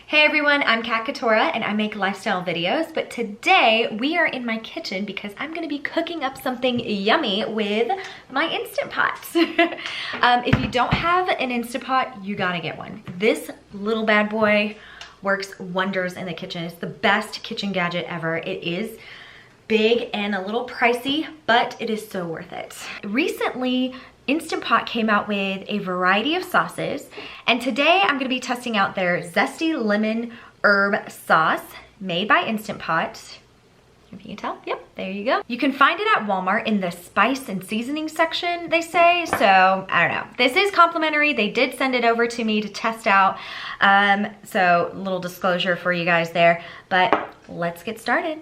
Hey everyone, I'm Kat Katora and I make lifestyle videos, but today we are in my kitchen because I'm gonna be cooking up something yummy with my Instant Pots. If you don't have an Instant Pot, you gotta get one. This little bad boy works wonders in the kitchen. It's the best kitchen gadget ever. It is big and a little pricey, but it is so worth it. Recently, Instant Pot came out with a variety of sauces, and today I'm gonna be testing out their Zesty Lemon Herb Sauce made by Instant Pot. If you can tell, yep, there you go. You can find it at Walmart in the spice and seasoning section, they say, so I don't know. This is complimentary. They did send it over to me to test out, so a little disclosure for you guys there, but let's get started.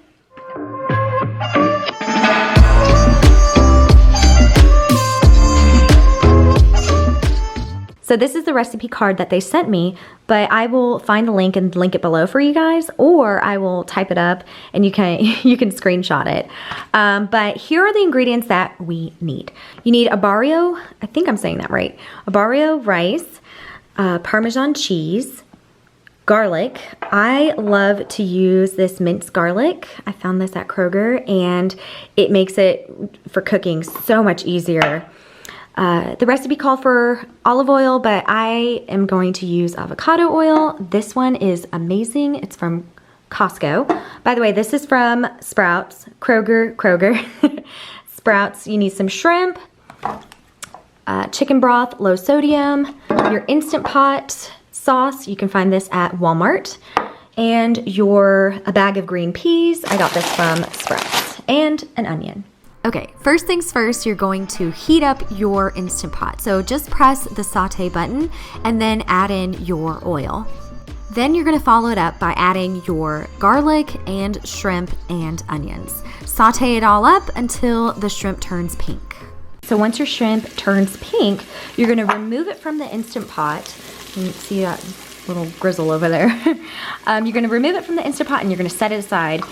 So this is the recipe card that they sent me, but I will find the link and link it below for you guys, or I will type it up and you can screenshot it. But here are the ingredients that we need. You need Arborio, I think I'm saying that right, Arborio rice, Parmesan cheese, garlic. I love to use this minced garlic. I found this at Kroger and it makes it for cooking so much easier. The recipe called for olive oil, but I am going to use avocado oil. This one is amazing. It's from Costco. By the way, this is from Sprouts, Kroger. Sprouts, you need some shrimp, chicken broth, low sodium, your Instant Pot sauce. You can find this at Walmart. And a bag of green peas. I got this from Sprouts. And an onion. Okay, first things first, you're going to heat up your Instant Pot. So just press the saute button and then add in your oil. Then you're gonna follow it up by adding your garlic and shrimp and onions. Saute it all up until the shrimp turns pink. So once your shrimp turns pink, you're gonna remove it from the Instant Pot. You can see that little grizzle over there. You're gonna remove it from the Instant Pot and you're gonna set it aside.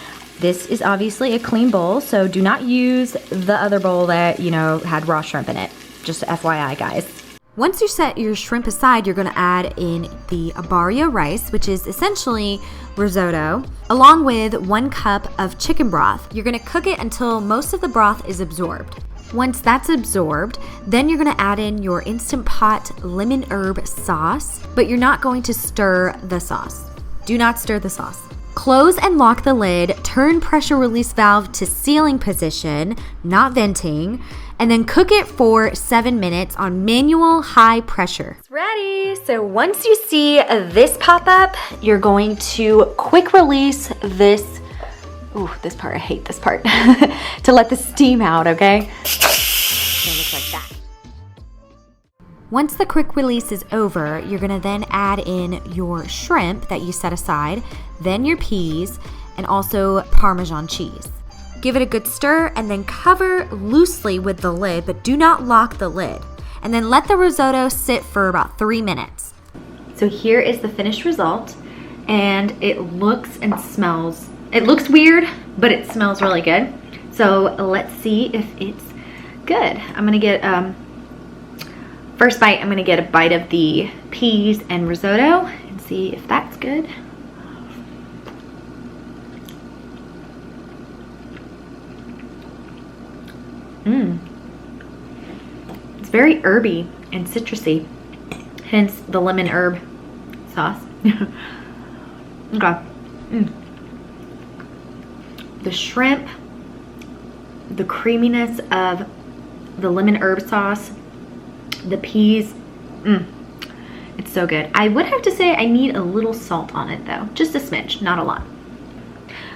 This is obviously a clean bowl, so do not use the other bowl that, had raw shrimp in it. Just FYI, guys. Once you set your shrimp aside, you're gonna add in the Arborio rice, which is essentially risotto, along with 1 cup of chicken broth. You're gonna cook it until most of the broth is absorbed. Once that's absorbed, then you're gonna add in your Instant Pot lemon herb sauce, but you're not going to stir the sauce. Do not stir the sauce. Close and lock the lid, turn pressure release valve to sealing position, not venting, and then cook it for 7 minutes on manual high pressure. It's ready. So once you see this pop up, you're going to quick release this, this part, I hate this part, to let the steam out, okay? So it looks like that. Once the quick release is over, you're gonna then add in your shrimp that you set aside, then your peas, and also Parmesan cheese. Give it a good stir and then cover loosely with the lid, but do not lock the lid. And then let the risotto sit for about 3 minutes. So here is the finished result, and it looks and smells, it looks weird, but it smells really good. So let's see if it's good. I'm gonna get, first bite, I'm gonna get a bite of the peas and risotto and see if that's good. It's very herby and citrusy, hence the lemon herb sauce. Okay. The shrimp, the creaminess of the lemon herb sauce, the peas, it's so good. I would have to say I need a little salt on it though, just a smidge, not a lot.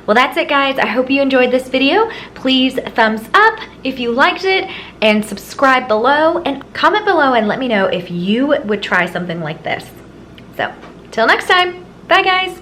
Well, that's it, guys. I hope you enjoyed this video. Please thumbs up if you liked it and subscribe below and comment below and let me know if you would try something like this. So till next time, bye guys.